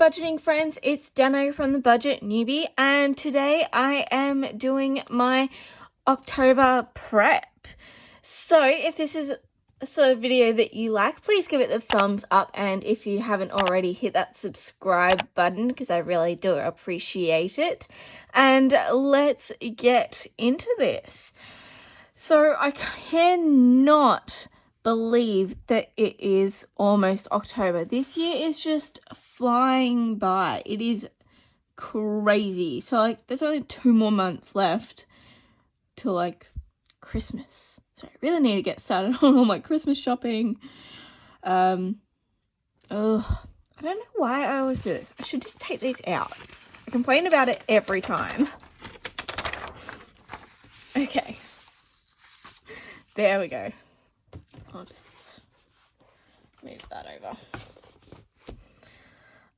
budgeting friends, it's Dano from the Budget Newbie, and today I am doing my October prep. So if this is a sort of video that you like, please give it the thumbs up, and if you haven't already, hit that subscribe button because I really do appreciate it. And let's get into this. So I cannot believe that it is almost October. This year is just flying by. It is crazy. So there's only 2 more months left till Christmas. So I really need to get started on all my Christmas shopping. I don't know why I always do this. I should just take these out. I complain about it every time. Okay. There we go. I'll just move that over.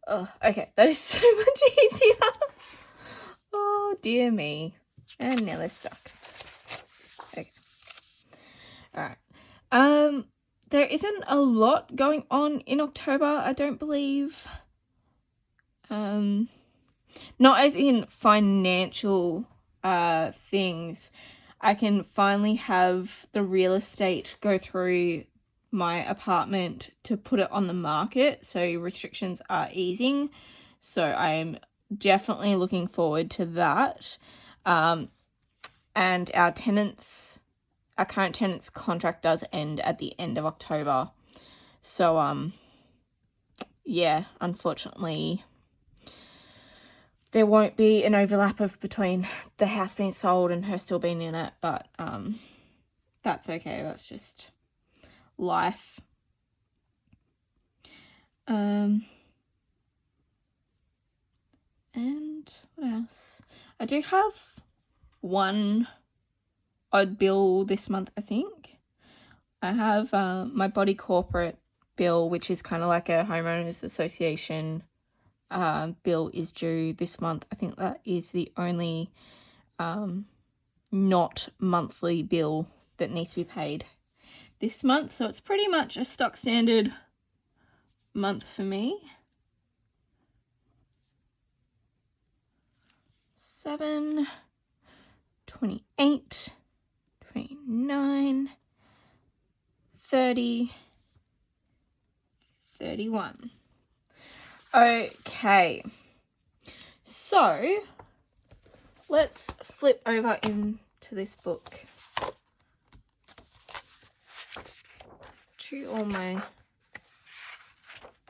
Oh, okay. That is so much easier. Oh, dear me. And now they're stuck. Okay. Alright. There isn't a lot going on in October, I don't believe. Not as in financial things. I can finally have the real estate go through my apartment to put it on the market, so restrictions are easing. So I'm definitely looking forward to that. And our current tenant's contract does end at the end of October. So yeah, unfortunately there won't be an overlap between the house being sold and her still being in it, but that's okay. That's just life. And what else? I do have one odd bill this month, I think. I have my body corporate bill, which is kind of like a homeowners association bill, is due this month. I think that is the only not monthly bill that needs to be paid this month. So it's pretty much a stock standard month for me. 7, 28, 29, 30, 31. Okay, so let's flip over into this book to all my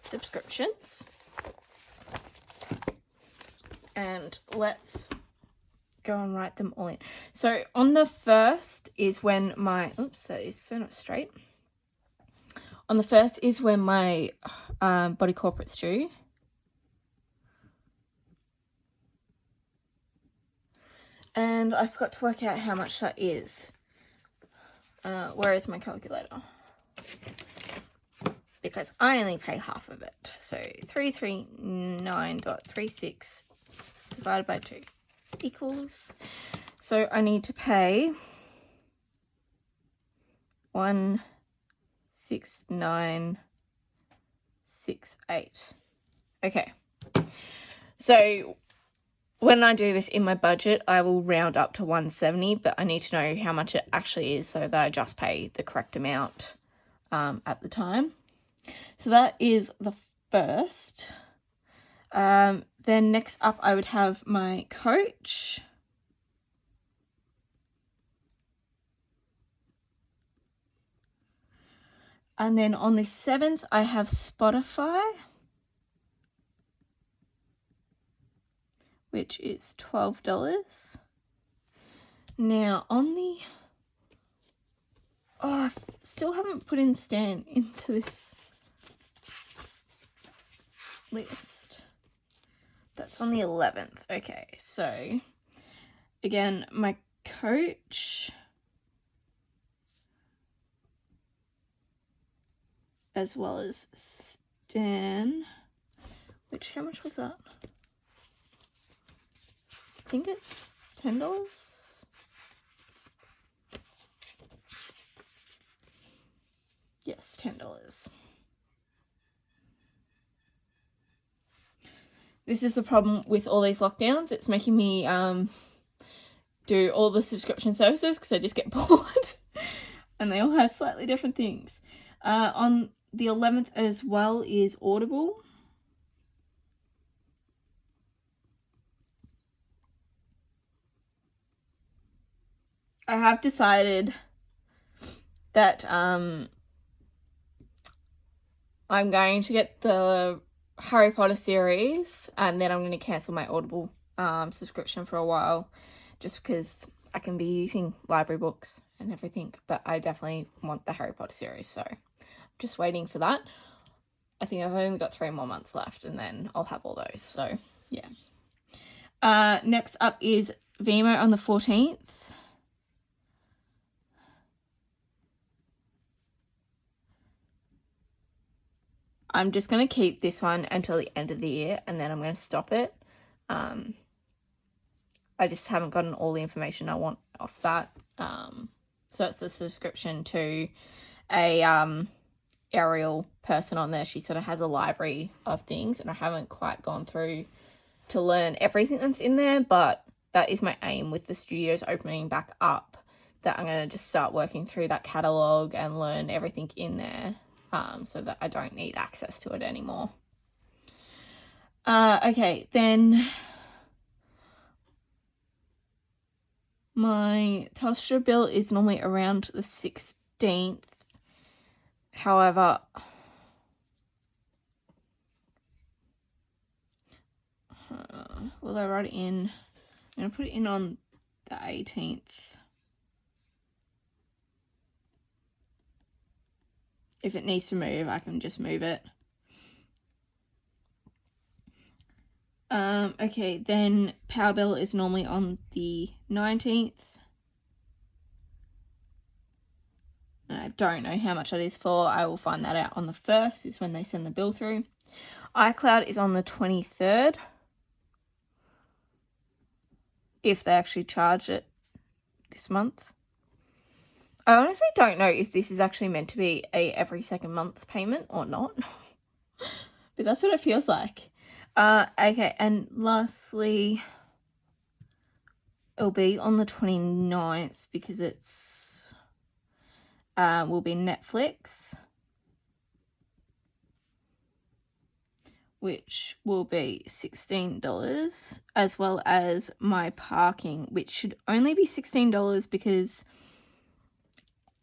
subscriptions, and let's go and write them all in. So on the 1st is when my, oops, that is so not straight. On the 1st is when my body corporate's due. And I forgot to work out how much that is. Where is my calculator? Because I only pay half of it. So 339.36 divided by 2 equals. So I need to pay 169.68. Okay. So when I do this in my budget, I will round up to 170, but I need to know how much it actually is so that I just pay the correct amount at the time. So that is the 1st. Then next up, I would have my coach. And then on the 7th, I have Spotify, which is $12. Now on the, I still haven't put in Stan into this list. That's on the 11th. Okay, so again, my coach, as well as Stan, which, how much was that? I think it's $10. Yes, $10. this is the problem with all these lockdowns. It's making me do all the subscription services because I just get bored. And they all have slightly different things. On the 11th as well is Audible. I have decided that I'm going to get the Harry Potter series, and then I'm going to cancel my Audible subscription for a while, just because I can be using library books and everything, but I definitely want the Harry Potter series, so I'm just waiting for that. I think I've only got 3 more months left, and then I'll have all those, so yeah. Next up is Vimo on the 14th. I'm just going to keep this one until the end of the year, and then I'm going to stop it. I just haven't gotten all the information I want off that. So it's a subscription to a Ariel person on there. She sort of has a library of things, and I haven't quite gone through to learn everything that's in there, but that is my aim with the studios opening back up, that I'm going to just start working through that catalogue and learn everything in there. So that I don't need access to it anymore. Okay, then my Telstra bill is normally around the 16th. However, will I write it in? I'm going to put it in on the 18th. If it needs to move, I can just move it. Okay, then power bill is normally on the 19th. And I don't know how much that is for. I will find that out on the 1st, is when they send the bill through. iCloud is on the 23rd. If they actually charge it this month. I honestly don't know if this is actually meant to be a every second month payment or not. But that's what it feels like. Okay, and lastly, it'll be on the 29th because it's will be Netflix, which will be $16, as well as my parking, which should only be $16 because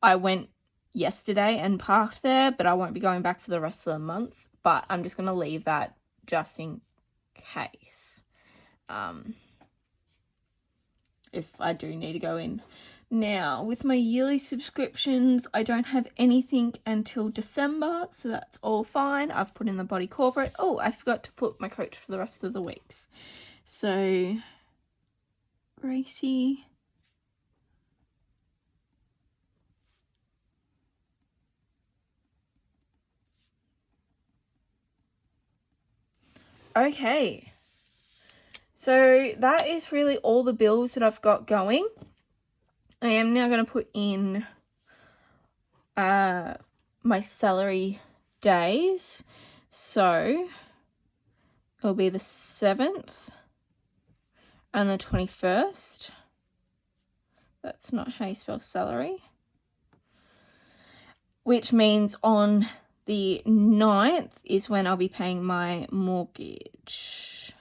I went yesterday and parked there, but I won't be going back for the rest of the month. But I'm just going to leave that just in case. If I do need to go in. Now, with my yearly subscriptions, I don't have anything until December, so that's all fine. I've put in the Body Corporate. Oh, I forgot to put my coach for the rest of the weeks. So, Gracie. Okay. So that is really all the bills that I've got going. I am now going to put in my salary days. So it'll be the 7th and the 21st. That's not how you spell salary. Which means on the 9th is when I'll be paying my mortgage.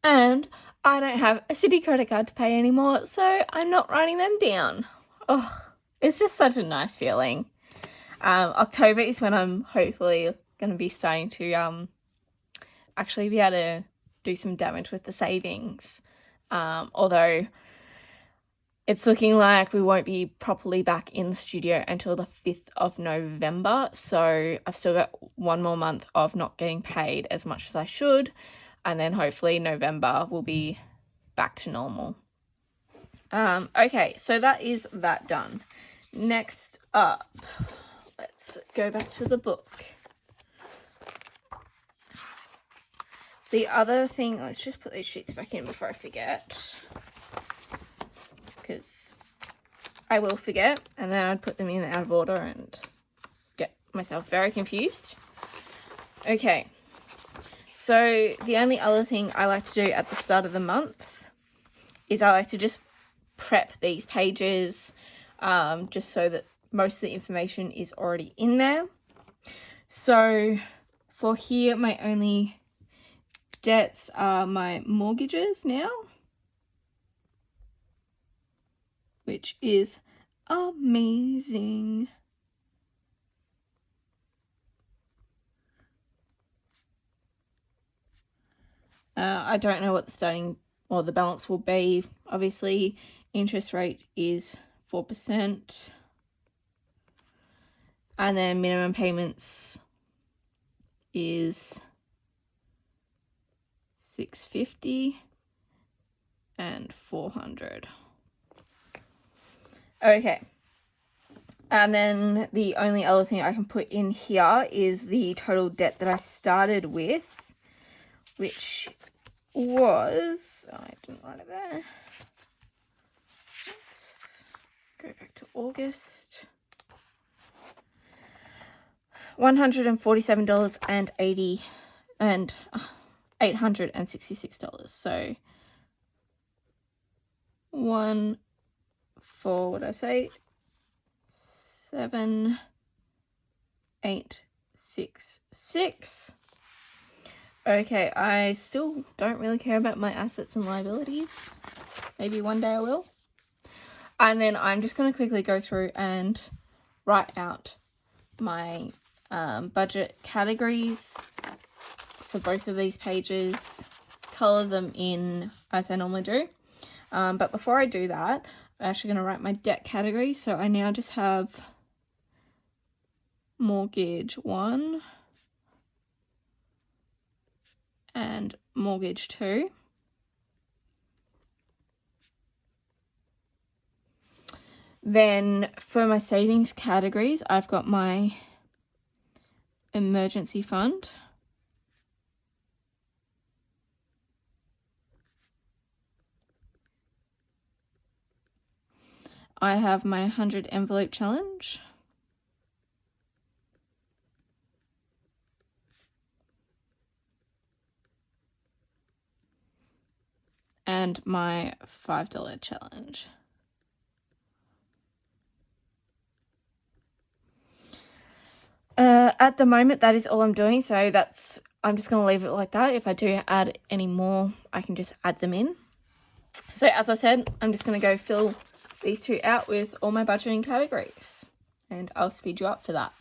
And I don't have a Citi credit card to pay anymore, so I'm not writing them down. Oh, it's just such a nice feeling. October is when I'm hopefully going to be starting to actually be able to do some damage with the savings. Although it's looking like we won't be properly back in the studio until the 5th of November. So I've still got 1 more month of not getting paid as much as I should. And then hopefully November will be back to normal. Okay, so that is that done. Next up, let's go back to the book. The other thing, let's just put these sheets back in before I forget. because I will forget, and then I'd put them in out of order and get myself very confused. Okay, so the only other thing I like to do at the start of the month is I like to just prep these pages, just so that most of the information is already in there. So for here, my only debts are my mortgages now, which is amazing. I don't know what the starting or the balance will be. Obviously, interest rate is 4%. And then minimum payments is $650 and $400. Okay. And then the only other thing I can put in here is the total debt that I started with, which was, I didn't write it there. Let's go back to August. $147.80 and $866. So what did I say? 7,866. Okay, I still don't really care about my assets and liabilities. Maybe one day I will. And then I'm just going to quickly go through and write out my budget categories for both of these pages, color them in as I normally do. But before I do that, I'm actually going to write my debt category. So I now just have mortgage 1 and mortgage 2. Then for my savings categories, I've got my emergency fund, I have my 100 envelope challenge, and my $5 challenge. At the moment, that is all I'm doing, so I'm just going to leave it like that. If I do add any more, I can just add them in. So as I said, I'm just going to go fill these two out with all my budgeting categories, and I'll speed you up for that.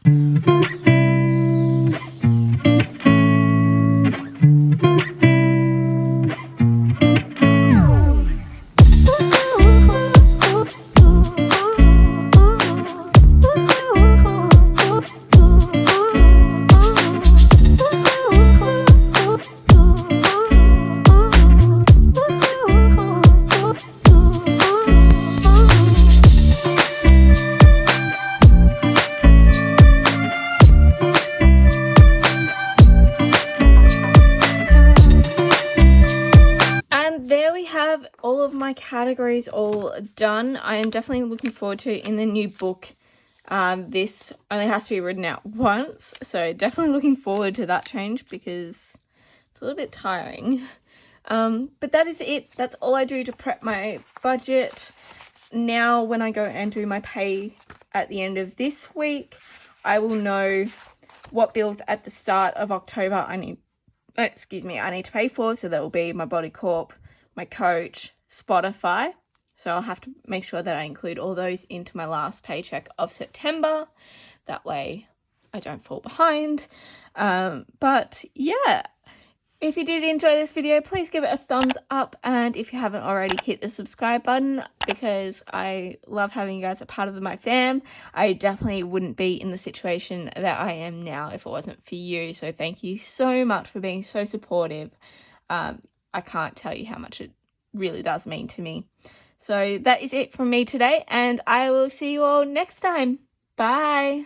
All of my categories all done. I am definitely looking forward to in the new book. This only has to be written out once, so definitely looking forward to that change because it's a little bit tiring. But that is it. That's all I do to prep my budget. Now when I go and do my pay at the end of this week, I will know what bills at the start of October I need to pay for. So that will be my Body Corp, my coach, Spotify. So I'll have to make sure that I include all those into my last paycheck of September. That way I don't fall behind. But yeah, if you did enjoy this video, please give it a thumbs up. And if you haven't already, hit the subscribe button because I love having you guys a part of my fam. I definitely wouldn't be in the situation that I am now if it wasn't for you. So thank you so much for being so supportive. I can't tell you how much it really does mean to me. So that is it from me today, and I will see you all next time. Bye.